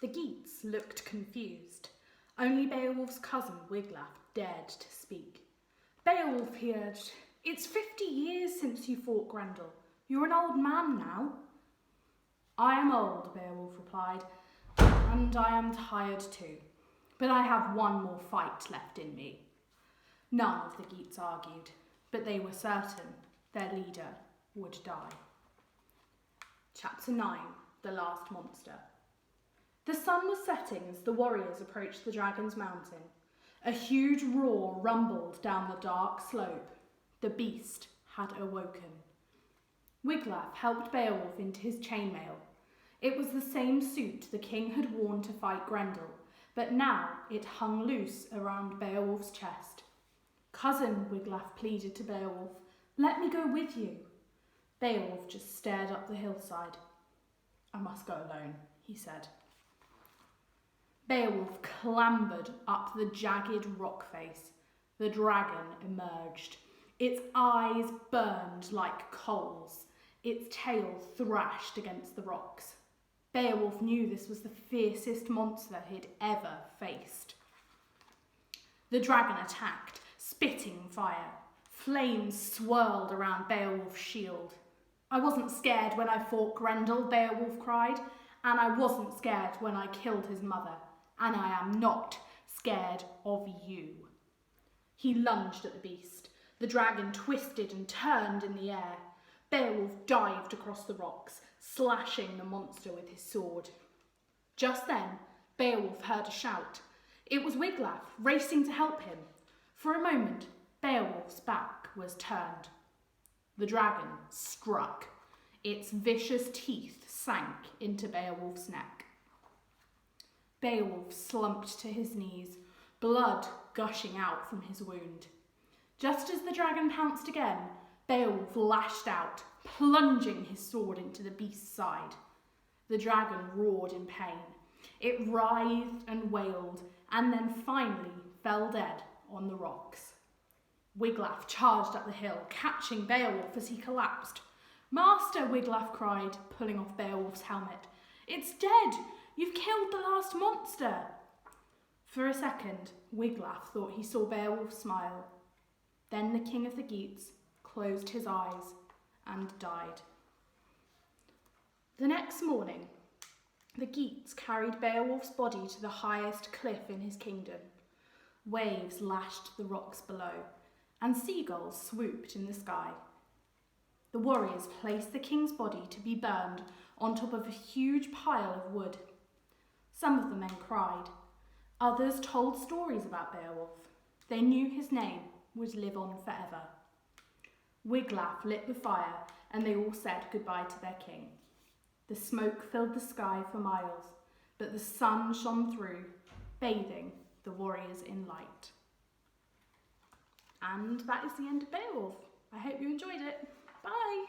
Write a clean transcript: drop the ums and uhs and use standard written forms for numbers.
The Geats looked confused. Only Beowulf's cousin Wiglaf dared to speak. Beowulf, he urged, it's 50 years since you fought Grendel. You're an old man now. I am old, Beowulf replied, and I am tired too. But I have one more fight left in me. None of the Geats argued, but they were certain their leader would die. Chapter 9, The Last Monster. The sun was setting as the warriors approached the dragon's mountain. A huge roar rumbled down the dark slope. The beast had awoken. Wiglaf helped Beowulf into his chainmail. It was the same suit the king had worn to fight Grendel, but now it hung loose around Beowulf's chest. Cousin, Wiglaf pleaded to Beowulf, let me go with you. Beowulf just stared up the hillside. I must go alone, he said. Beowulf clambered up the jagged rock face. The dragon emerged. Its eyes burned like coals. Its tail thrashed against the rocks. Beowulf knew this was the fiercest monster he'd ever faced. The dragon attacked, spitting fire. Flames swirled around Beowulf's shield. I wasn't scared when I fought Grendel, Beowulf cried, and I wasn't scared when I killed his mother, and I am not scared of you. He lunged at the beast. The dragon twisted and turned in the air. Beowulf dived across the rocks, slashing the monster with his sword. Just then, Beowulf heard a shout. It was Wiglaf, racing to help him. For a moment, Beowulf's back was turned. The dragon struck. Its vicious teeth sank into Beowulf's neck. Beowulf slumped to his knees, blood gushing out from his wound. Just as the dragon pounced again, Beowulf lashed out, plunging his sword into the beast's side. The dragon roared in pain. It writhed and wailed, and then finally fell dead on the rocks. Wiglaf charged up the hill, catching Beowulf as he collapsed. Master, Wiglaf cried, pulling off Beowulf's helmet. It's dead! You've killed the last monster! For a second, Wiglaf thought he saw Beowulf smile. Then the king of the Geats closed his eyes and died. The next morning, the Geats carried Beowulf's body to the highest cliff in his kingdom. Waves lashed the rocks below, and seagulls swooped in the sky. The warriors placed the king's body to be burned on top of a huge pile of wood. Some of the men cried. Others told stories about Beowulf. They knew his name would live on forever. Wiglaf lit the fire, and they all said goodbye to their king. The smoke filled the sky for miles, but the sun shone through, bathing the warriors in light. And that is the end of Beowulf. I hope you enjoyed it. Bye!